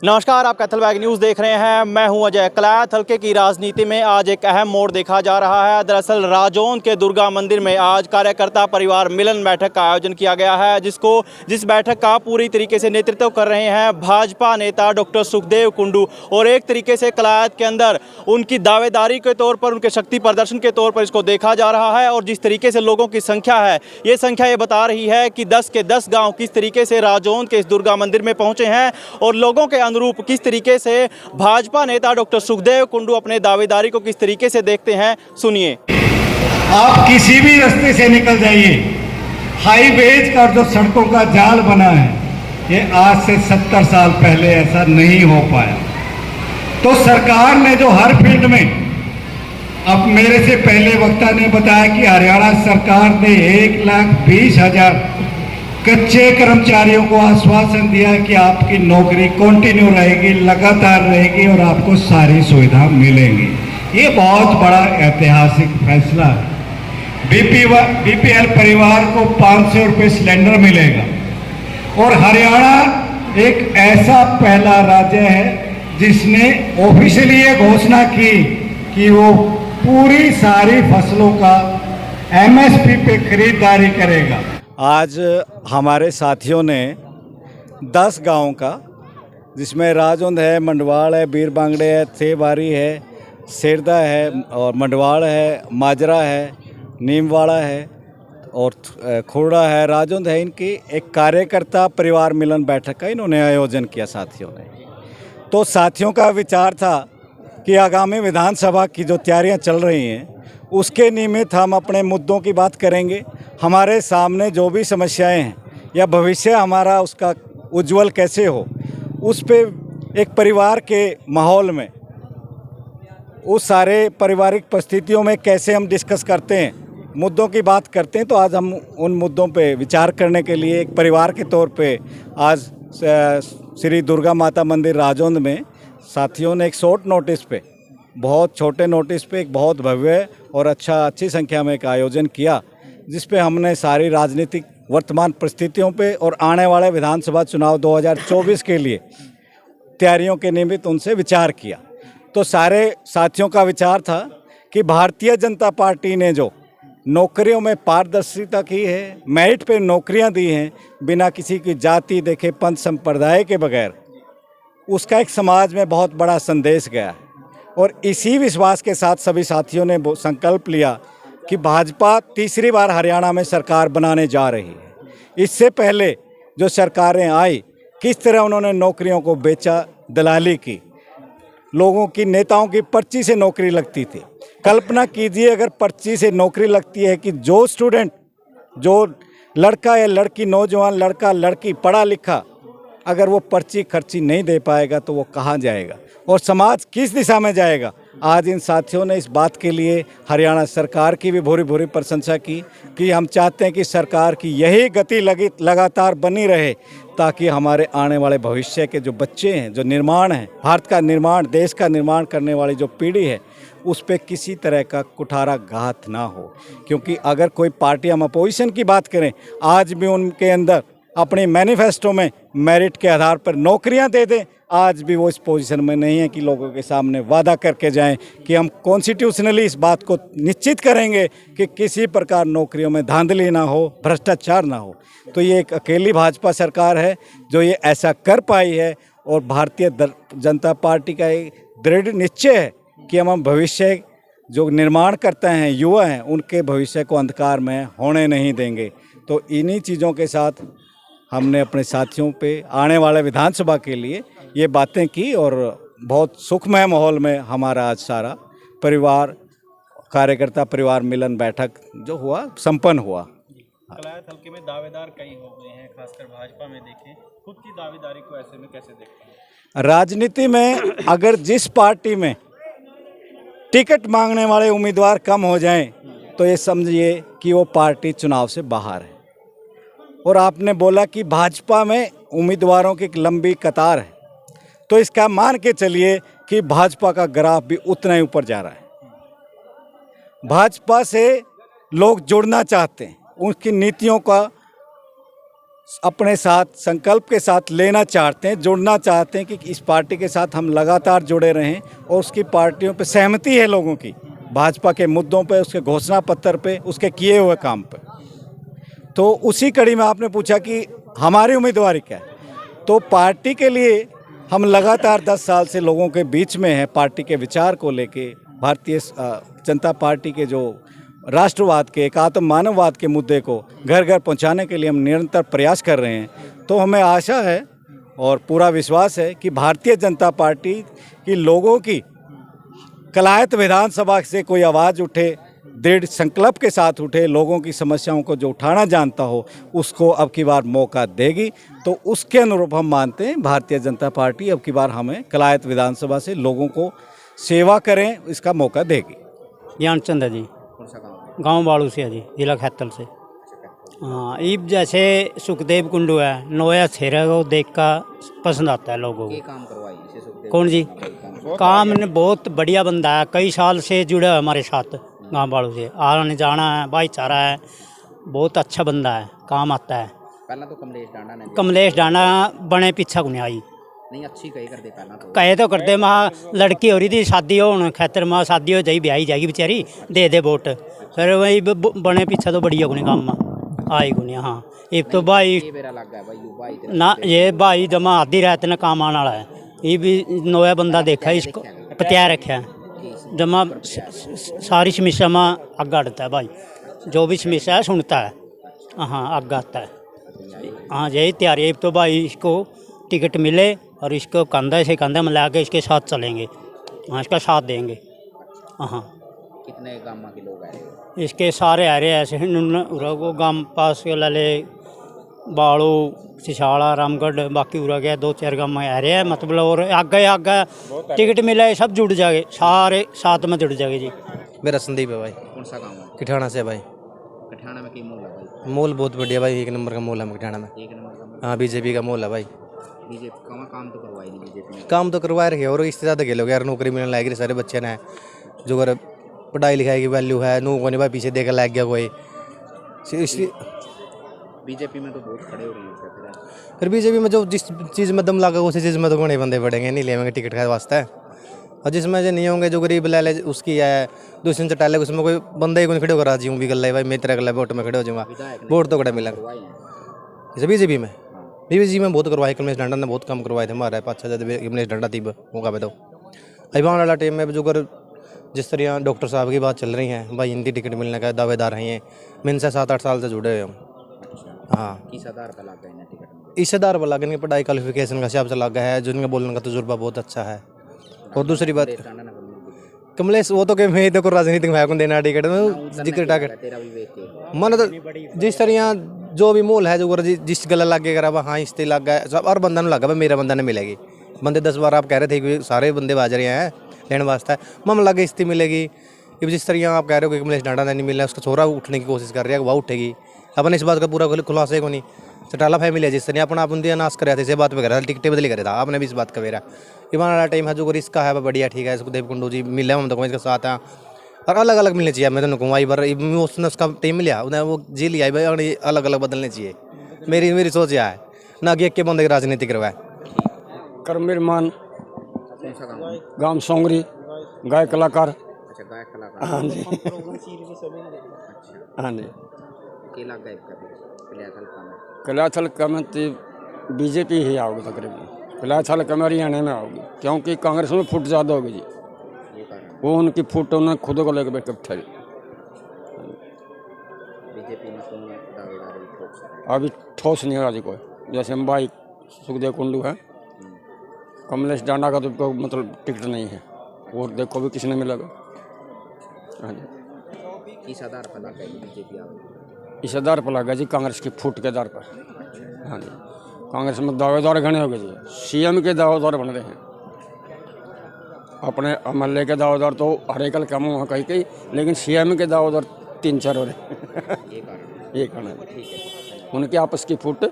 नमस्कार, आप कैथल न्यूज़ देख रहे हैं। मैं हूं अजय। कलायत हल्के की राजनीति में आज एक अहम मोड़ देखा जा रहा है। दरअसल राजौंद के दुर्गा मंदिर में आज कार्यकर्ता परिवार मिलन बैठक का आयोजन किया गया है, जिस बैठक का पूरी तरीके से नेतृत्व कर रहे हैं भाजपा नेता डॉक्टर सुखदेव कुंडू। और एक तरीके से कलायत के अंदर उनकी दावेदारी के तौर पर, उनके शक्ति प्रदर्शन के तौर पर इसको देखा जा रहा है। और जिस तरीके से लोगों की संख्या है, ये संख्या ये बता रही है कि 10 के 10 गाँव किस तरीके से राजौंद के इस दुर्गा मंदिर में पहुँचे हैं और लोगों के अनुरूप किस तरीके से भाजपा नेता डॉक्टर सुखदेव कुंडू अपने दावेदारी को किस तरीके से देखते हैं, सुनिए। आप किसी भी रास्ते से निकल जाइए, हाईवेज का जो सड़कों का जाल बना है, ये आज से 70 साल पहले ऐसा नहीं हो पाया। तो सरकार ने जो हर फील्ड में, अब मेरे से पहले वक्ता ने बताया कि हरियाणा सरकार ने 1,20,000 कच्चे कर्मचारियों को आश्वासन दिया कि आपकी नौकरी कंटिन्यू रहेगी, लगातार रहेगी और आपको सारी सुविधा मिलेंगी। ये बहुत बड़ा ऐतिहासिक फैसला है। बीपीएल परिवार को 500 रुपये सिलेंडर मिलेगा और हरियाणा एक ऐसा पहला राज्य है जिसने ऑफिशियली ये घोषणा की कि वो पूरी सारी फसलों का एमएसपी पे खरीदारी करेगा। आज हमारे साथियों ने 10 गाँव का, जिसमें राजौंद है, मंडवाड़ है, बीर बांगड़े है, थेबारी है, सेरदा है और मंडवाड़ है, माजरा है, नीमवाड़ा है और खोड़ा है, राजौंद है, इनकी एक कार्यकर्ता परिवार मिलन बैठक का इन्होंने आयोजन किया साथियों ने। तो साथियों का विचार था कि आगामी विधानसभा की जो तैयारियां चल रही हैं उसके निमित्त हम अपने मुद्दों की बात करेंगे। हमारे सामने जो भी समस्याएं हैं या भविष्य हमारा उसका उज्जवल कैसे हो, उस पे एक परिवार के माहौल में, उस सारे पारिवारिक परिस्थितियों में कैसे हम डिस्कस करते हैं, मुद्दों की बात करते हैं। तो आज हम उन मुद्दों पे विचार करने के लिए एक परिवार के तौर पे आज श्री दुर्गा माता मंदिर राजौंद में साथियों ने एक शॉर्ट नोटिस पे, बहुत छोटे नोटिस पे एक बहुत भव्य और अच्छी संख्या में एक आयोजन किया, जिस पे हमने सारी राजनीतिक वर्तमान परिस्थितियों पे और आने वाले विधानसभा चुनाव 2024 के लिए तैयारियों के निमित्त उनसे विचार किया। तो सारे साथियों का विचार था कि भारतीय जनता पार्टी ने जो नौकरियों में पारदर्शिता की है, मेरिट पे नौकरियां दी हैं, बिना किसी की जाति देखे, पंथ संप्रदाय के बगैर, उसका एक समाज में बहुत बड़ा संदेश गया है। और इसी विश्वास के साथ सभी साथियों ने संकल्प लिया कि भाजपा तीसरी बार हरियाणा में सरकार बनाने जा रही है। इससे पहले जो सरकारें आई, किस तरह उन्होंने नौकरियों को बेचा, दलाली की, लोगों की, नेताओं की पर्ची से नौकरी लगती थी। कल्पना कीजिए अगर पर्ची से नौकरी लगती है कि जो स्टूडेंट, जो लड़का या लड़की, नौजवान लड़का लड़की पढ़ा लिखा, अगर वो पर्ची खर्ची नहीं दे पाएगा तो वो कहाँ जाएगा और समाज किस दिशा में जाएगा। आज इन साथियों ने इस बात के लिए हरियाणा सरकार की भी भूरी भूरी प्रशंसा की कि हम चाहते हैं कि सरकार की यही गति लगातार बनी रहे, ताकि हमारे आने वाले भविष्य के जो बच्चे हैं, जो निर्माण है, भारत का निर्माण, देश का निर्माण करने वाली जो पीढ़ी है, उस पर किसी तरह का कुठाराघात ना हो। क्योंकि अगर कोई पार्टी, हम अपोजिशन की बात करें, आज भी उनके अंदर अपने मैनिफेस्टो में मेरिट के आधार पर नौकरियां दे दें, आज भी वो इस पोजीशन में नहीं है कि लोगों के सामने वादा करके जाएं कि हम कॉन्स्टिट्यूशनली इस बात को निश्चित करेंगे कि किसी प्रकार नौकरियों में धांधली ना हो, भ्रष्टाचार ना हो। तो ये एक अकेली भाजपा सरकार है जो ये ऐसा कर पाई है और भारतीय जनता पार्टी का एक दृढ़ निश्चय है कि हम भविष्य जो निर्माण करते हैं, युवा हैं, उनके भविष्य को अंधकार में होने नहीं देंगे। तो इन्हीं चीज़ों के साथ हमने अपने साथियों पे आने वाले विधानसभा के लिए ये बातें की और बहुत सुखमय माहौल में हमारा आज सारा परिवार, कार्यकर्ता परिवार मिलन बैठक जो हुआ, संपन्न हुआ। कलायत हल्के में दावेदार कई हो गए हैं, खासकर भाजपा में देखें, खुद की दावेदारी को ऐसे में कैसे देखते हैं? राजनीति में अगर जिस पार्टी में टिकट मांगने वाले उम्मीदवार कम हो जाएं तो ये समझिए कि वो पार्टी चुनाव से बाहर है। और आपने बोला कि भाजपा में उम्मीदवारों की एक लंबी कतार है, तो इसका मान के चलिए कि भाजपा का ग्राफ भी उतना ही ऊपर जा रहा है। भाजपा से लोग जुड़ना चाहते हैं, उनकी नीतियों का अपने साथ संकल्प के साथ लेना चाहते हैं, जुड़ना चाहते हैं कि इस पार्टी के साथ हम लगातार जुड़े रहें और उसकी पार्टियों पे सहमति है लोगों की, भाजपा के मुद्दों पे, उसके घोषणा पत्र पे, उसके किए हुए काम पे। तो उसी कड़ी में आपने पूछा कि हमारी उम्मीदवारी क्या है, तो पार्टी के लिए हम लगातार 10 साल से लोगों के बीच में हैं। पार्टी के विचार को लेके, भारतीय जनता पार्टी के जो राष्ट्रवाद के, एकात्म मानववाद के मुद्दे को घर घर पहुंचाने के लिए हम निरंतर प्रयास कर रहे हैं। तो हमें आशा है और पूरा विश्वास है कि भारतीय जनता पार्टी की लोगों की कलायत विधानसभा से कोई आवाज़ उठे, दृढ़ संकल्प के साथ उठे, लोगों की समस्याओं को जो उठाना जानता हो उसको अब की बार मौका देगी। तो उसके अनुरूप हम मानते हैं भारतीय जनता पार्टी अब की बार हमें कलायत विधानसभा से लोगों को सेवा करें इसका मौका देगी। ज्ञानचंद है जी, गांव बाड़ू से है जी, जिला खैतल से। हाँ, ईब जैसे सुखदेव कुंडू है, नोया छेरा को देख कर पसंद आता है लोगों को। काम करवाई इसे सुखदेव कौन जी? काम ने बहुत बढ़िया बंदा है, कई साल से जुड़ा है हमारे साथ, गांव बाड़ू से आने जाना है, भाईचारा है, बहुत अच्छा बंदा है, काम आता है। पहला तो कमलेश डांडा बने पीछा को नहीं आई, नहीं अच्छी कही कर दे पहला तो कहे तो करते माँ लड़की हो रही थी, शादी हो खैतर माँ शादी हो जाई, ब्याही जाएगी बेचारी, दे दे वोट। फिर वही बने पीछा तो बढ़िया को नहीं काम आई को नहीं। हाँ, एक तो भाई ये मेरा लग गया भाई यू भाई तेरा ना, ये भाई जमा आधी रात ने काम आने वाला है। ये भी नोया बंदा देखा, इसको पतिया रखा है, जमा सारी समस्या में आगे अड़ता है भाई, जो भी समस्या है सुनता है, हाँ आगे आता है। हाँ यही तैयारी है तो भाई इसको टिकट मिले और इसको कंधा से कंधा मिला के इसके साथ चलेंगे, हाँ इसका साथ देंगे। हाँ, कितने गांव के लोग आए? इसके सारे आ रहे ऐसे उरा गांव पास के लाले बाड़ू सिशाला रामगढ़, बाकी उरा गया 2-4 गांव में आ रहे हैं, मतलब और आगे टिकट मिला है, सब जुड़ जाएंगे, सारे साथ में जुड़ जाएंगे जी। मेरा संदीप है भाई। कौन सा गांव है? किठाना से भाई। कठाना में की मोल है भाई? मोल बहुत बढ़िया भाई, 1 नंबर का मोल है किठाना में। 1 नंबर का हाँ, बीजेपी का मोल है भाई। बीजेपी का काम तो करवाई नहीं बीजेपी ने। काम तो करवा रखे और इससे ज़्यादा खेलोगे यार, नौकरी मिलने लायक सारे बच्चे ने, जो अगर पढ़ाई लिखाई की वैल्यू है, नो को नहीं भाई पीछे देकर लग गया कोई, इसलिए बीजेपी में तो बहुत खड़े हो रही है फिर बीजेपी में जो जिस चीज़ में दम लगा उसी चीज़ में तो घने बंदे पड़ेंगे, नहीं लेंगे टिकट का वास्ते। और जिसमें जो नहीं होंगे, जो गरीब ले उसकी है, दूसरी से टाले, उसमें कोई बंदा ही कोई खड़े होकर राजी हूँ भी गल भाई मैं तेरा गला वोट में खड़े हो जाऊँगा, वोट तो कड़ा मिलेगा। जैसे बीजेपी में बहुत करवाए, कमलेश डांडा ने बहुत काम करवाए थे हमारे 5-6 कमलेश डांडा थी मौका पे। तो अभी आने वाला टाइम में जो कर जिस तरह डॉक्टर साहब की बात चल रही है भाई, हिंदी टिकट मिलने का दावेदार हैं ये, मैं इनसे 7-8 साल से जुड़े हुए हूँ। हाँ, किस आधार पर लग गए टिकट? इस आधार पर लगे, पढ़ाई क्वालिफिकेशन का हिसाब से लगा है, जिनका बोलने का तजुर्बा बहुत अच्छा है। और दूसरी बात कमलेश वो तो कि मैं देखो राजनीति में को देना टिकट में जिक्र टाकर मन तो जिस तरह जो भी मोल है, जो जिस गला लगे करा हाँ इस लग गया सब, और बंदा लगा भाई मेरा बंदा ने मिलेगी। बंदे 10 बार आप कह रहे थे कि सारे बंदे बाज रहे हैं लेने वास्ते, मम लगे स्थिति मिलेगी। जिस तरह आप कह रहे हो कि कमलेश डांडा नहीं मिला, उसका छोरा उठने की कोशिश कर रहा है, वह उठेगी। अपन इस बात का पूरा खुलासा को नहीं, चटाला फैमिली है जिस तरह अपना बंदी नाश कर रहे थे, इसे बात पे कर रहा था, टिकटें बदली कर रहा था, आपने भी इस बात का वेरा ईमान वाला टाइम है, जो इसका है बढ़िया ठीक है। सुखदेव कुंडू जी मिले हम तो इसके साथ हैं, और अलग अलग मिलने चाहिए। मैं तो कहूँगा बार उसने उसका टीम मिला, उन्हें वो जी लिया भाई, अलग अलग बदलने चाहिए। मेरी सोच यह है ना कि एक के बंदे की राजनीति करवाए। करमीर मान गांव सोंगरी, गाय कलाकार। अच्छा, गायक कलाकार। हाँ जी, हाँ जी। केला गायक का कलाथल कमेंट बीजेपी ही आओगी तकरीबन, कलाथल कमेंट हरियाणा में आओगी, क्योंकि कांग्रेस में फुट ज़्यादा होगी जी, वो उनकी फुट उन्होंने खुद को लेकर बैठक थे। बीजेपी में अभी ठोस नहीं हो रहा जी कोई, जैसे हम भाई सुखदेव कुंडू है, कमलेश डांडा का तो मतलब टिकट नहीं है, और देखो भी किसी ने मिलेगा। हाँ जी, किस आधार पर लगा बीजेपी? इस आधार पर लगा जी कांग्रेस की फुट के आधार पर। हाँ जी, कांग्रेस में दावेदार घने हो गए जी, सीएम के दावेदार बन रहे हैं, अपने एमएलए के दावेदार तो हर एक कम हुआ कहीं, लेकिन सीएम के दावेदार 3-4 हो रहे। ये कारण है उनकी आपस की फुट,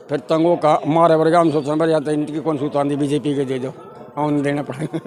फिर तंगों का मारे वर्ग हम सोचते हैं या तो इनकी कौन सुल्तान दी बीजेपी के दे दो, उन्हें देना पड़ेगा।